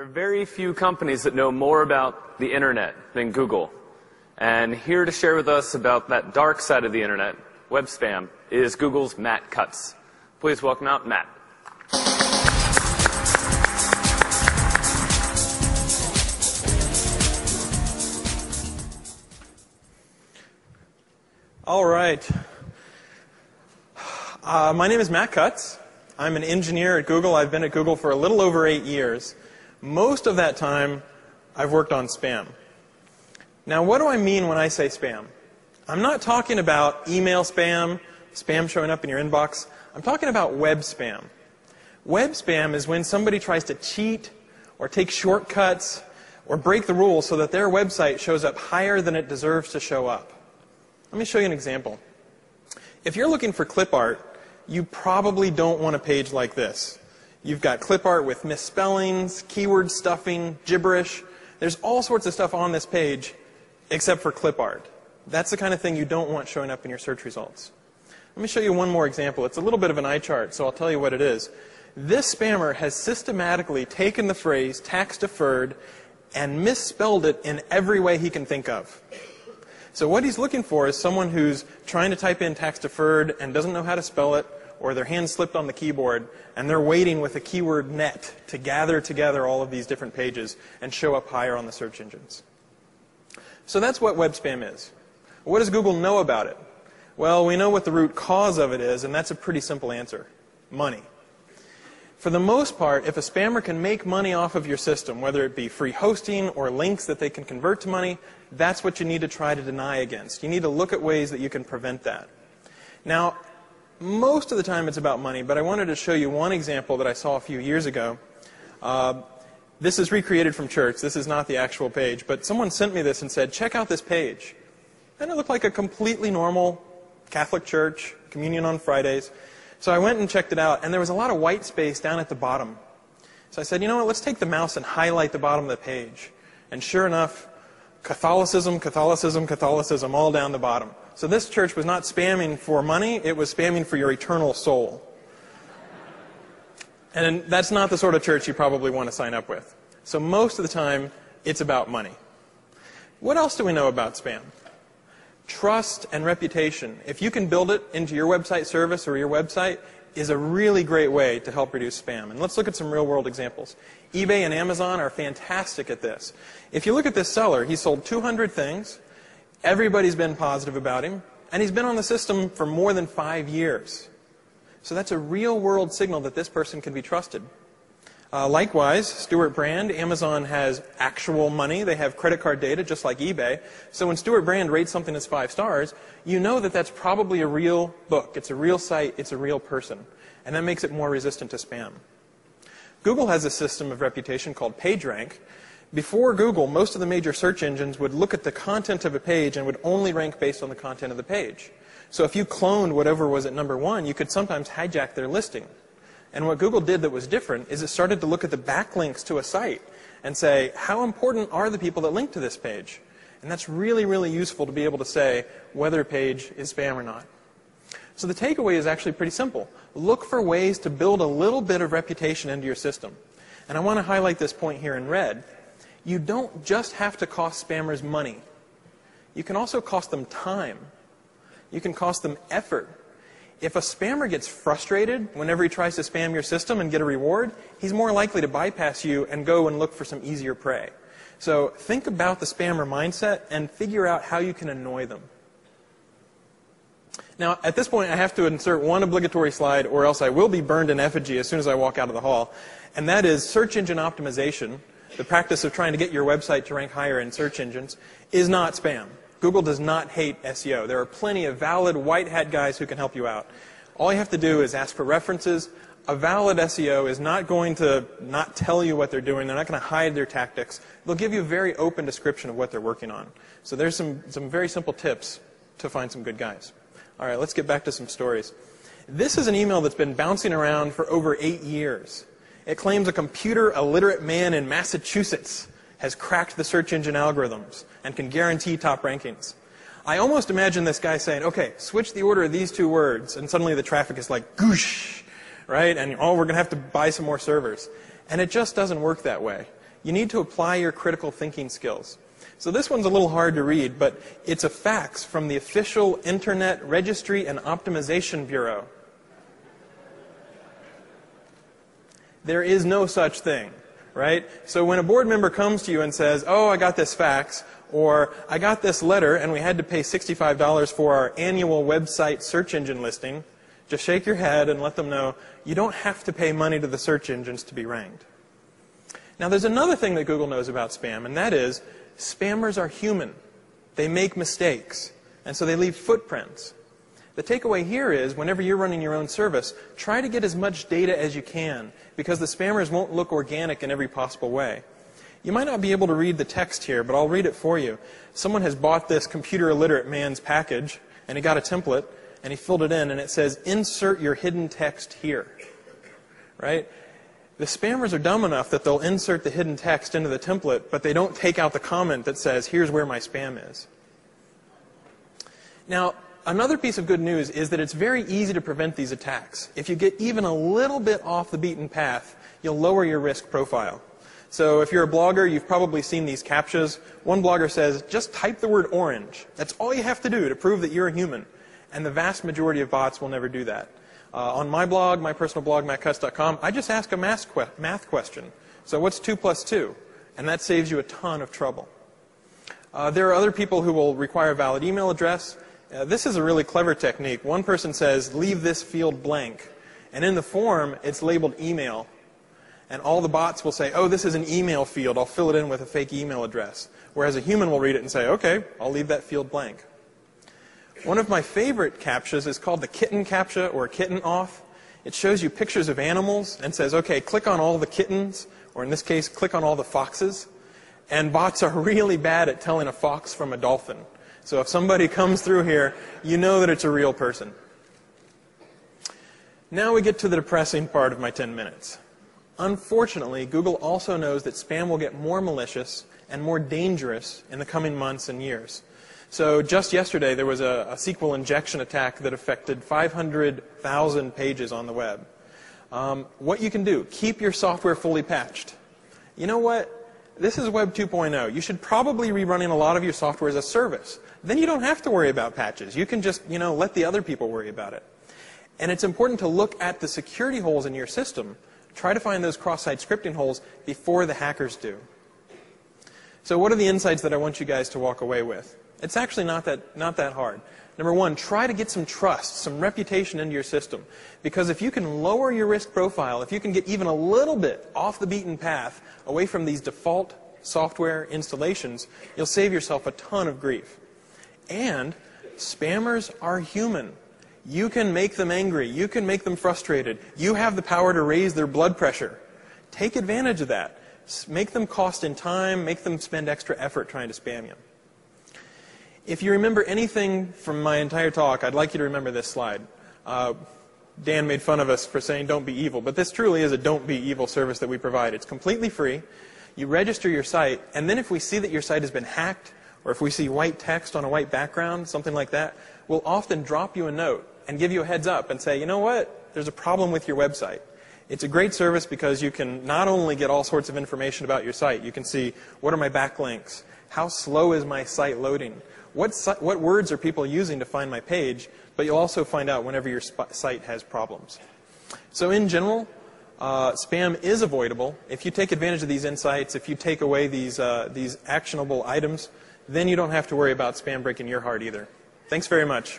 are very few companies that know more about the internet than Google. And here to share with us about that dark side of the internet, web spam, is Google's Matt Cutts. Please welcome out Matt. All right. My name is Matt Cutts. I'm an engineer at Google. I've been at Google for a little over 8 years. Most of that time, I've worked on spam. Now, what do I mean when I say spam? I'm not talking about email spam, spam showing up in your inbox. I'm talking about web spam. Web spam is when somebody tries to cheat or take shortcuts or break the rules so that their website shows up higher than it deserves to show up. Let me show you an example. If you're looking for clip art, you probably don't want a page like this. You've got clip art with misspellings, keyword stuffing, gibberish. There's all sorts of stuff on this page except for clip art. That's the kind of thing you don't want showing up in your search results. Let me show you one more example. It's a little bit of an eye chart, so I'll tell you what it is. This spammer has systematically taken the phrase tax deferred and misspelled it in every way he can think of. So what he's looking for is someone who's trying to type in tax deferred and doesn't know how to spell it, or their hand slipped on the keyboard, and they're waiting with a keyword net to gather together all of these different pages and show up higher on the search engines. So that's what web spam is. What does Google know about it? Well, we know what the root cause of it is, and that's a pretty simple answer: money. For the most part, if a spammer can make money off of your system, whether it be free hosting or links that they can convert to money, that's what you need to try to deny against. You need to look at ways that you can prevent that. Now, most of the time it's about money, but I wanted to show you one example that I saw a few years ago. This is recreated from church. This is not the actual page, but someone sent me this and said, check out this page. And it looked like a completely normal Catholic church, communion on Fridays. So I went and checked it out, and there was a lot of white space down at the bottom. So I said, you know what, let's take the mouse and highlight the bottom of the page. And sure enough, Catholicism, Catholicism, Catholicism, all down the bottom. So this church was not spamming for money, it was spamming for your eternal soul. And that's not the sort of church you probably want to sign up with. So most of the time, it's about money. What else do we know about spam? Trust and reputation. If you can build it into your website service or your website, is a really great way to help reduce spam. And let's look at some real-world examples. eBay and Amazon are fantastic at this. If you look at this seller, he sold 200 things. Everybody's been positive about him. And he's been on the system for more than 5 years. So that's a real-world signal that this person can be trusted. Likewise, Stewart Brand, Amazon has actual money. They have credit card data just like eBay. So when Stewart Brand rates something as 5 stars, you know that that's probably a real book. It's a real site. It's a real person. And that makes it more resistant to spam. Google has a system of reputation called PageRank. Before Google, most of the major search engines would look at the content of a page and would only rank based on the content of the page. So if you cloned whatever was at number 1, you could sometimes hijack their listing. And what Google did that was different is it started to look at the backlinks to a site and say, how important are the people that link to this page? And that's really, really useful to be able to say whether a page is spam or not. So the takeaway is actually pretty simple. Look for ways to build a little bit of reputation into your system. And I want to highlight this point here in red. You don't just have to cost spammers money. You can also cost them time. You can cost them effort. If a spammer gets frustrated whenever he tries to spam your system and get a reward, he's more likely to bypass you and go and look for some easier prey. So think about the spammer mindset and figure out how you can annoy them. Now, at this point, I have to insert one obligatory slide, or else I will be burned in effigy as soon as I walk out of the hall. And that is search engine optimization. The practice of trying to get your website to rank higher in search engines is not spam. Google does not hate SEO. There are plenty of valid white hat guys who can help you out. All you have to do is ask for references. A valid SEO is not going to not tell you what they're doing. They're not going to hide their tactics. They'll give you a very open description of what they're working on. So there's some very simple tips to find some good guys. All right, let's get back to some stories. This is an email that's been bouncing around for over 8 years. It claims a computer illiterate man in Massachusetts has cracked the search engine algorithms and can guarantee top rankings. I almost imagine this guy saying, okay, switch the order of these 2 words, and suddenly the traffic is like, goosh, right? And, oh, we're going to have to buy some more servers. And it just doesn't work that way. you need to apply your critical thinking skills. So this one's a little hard to read, but it's a fax from the official Internet Registry and Optimization Bureau. There is no such thing, right? So when a board member comes to you and says, oh, I got this fax, or I got this letter and we had to pay $65 for our annual website search engine listing, just shake your head and let them know you don't have to pay money to the search engines to be ranked. Now there's another thing that Google knows about spam, and that is spammers are human. They make mistakes, and so they leave footprints. The takeaway here is, whenever you're running your own service, try to get as much data as you can, because the spammers won't look organic in every possible way. You might not be able to read the text here, but I'll read it for you. Someone has bought this computer illiterate man's package, and he got a template, and he filled it in, and it says, insert your hidden text here. Right? The spammers are dumb enough that they'll insert the hidden text into the template, but they don't take out the comment that says, here's where my spam is. Now, another piece of good news is that it's very easy to prevent these attacks. If you get even a little bit off the beaten path, you'll lower your risk profile. So if you're a blogger, you've probably seen these CAPTCHAs. One blogger says, just type the word orange. That's all you have to do to prove that you're a human. And the vast majority of bots will never do that. On my blog, my personal blog, mattcutts.com, I just ask a math question. So what's 2 plus 2? And that saves you a ton of trouble. There are other people who will require a valid email address. This is a really clever technique. One person says, leave this field blank. And in the form, it's labeled email. And all the bots will say, oh, this is an email field. I'll fill it in with a fake email address. Whereas a human will read it and say, okay, I'll leave that field blank. One of my favorite CAPTCHAs is called the kitten CAPTCHA, or kitten auth. It shows you pictures of animals and says, okay, click on all the kittens, or in this case, click on all the foxes. And bots are really bad at telling a fox from a dolphin. So if somebody comes through here, you know that it's a real person. Now we get to the depressing part of my 10 minutes. Unfortunately, Google also knows that spam will get more malicious and more dangerous in the coming months and years. So just yesterday, there was a SQL injection attack that affected 500,000 pages on the web. What you can do, keep your software fully patched. You know what? This is Web 2.0. You should probably be running a lot of your software as a service. Then you don't have to worry about patches. You can just, let the other people worry about it. And it's important to look at the security holes in your system. Try to find those cross-site scripting holes before the hackers do. So what are the insights that I want you guys to walk away with? It's actually not that hard. Number one, try to get some trust, some reputation into your system. Because if you can lower your risk profile, if you can get even a little bit off the beaten path, away from these default software installations, you'll save yourself a ton of grief. And spammers are human. You can make them angry. You can make them frustrated. You have the power to raise their blood pressure. Take advantage of that. Make them cost in time. Make them spend extra effort trying to spam you. If you remember anything from my entire talk, I'd like you to remember this slide. Dan made fun of us for saying don't be evil, but this truly is a don't be evil service that we provide. It's completely free. You register your site, and then if we see that your site has been hacked, or if we see white text on a white background, something like that, we'll often drop you a note and give you a heads up and say, you know what, there's a problem with your website. It's a great service because you can not only get all sorts of information about your site, you can see what are my backlinks, how slow is my site loading, what words are people using to find my page, but you'll also find out whenever your site has problems. So in general, spam is avoidable. If you take advantage of these insights, if you take away these actionable items, then you don't have to worry about spam breaking your heart either. Thanks very much.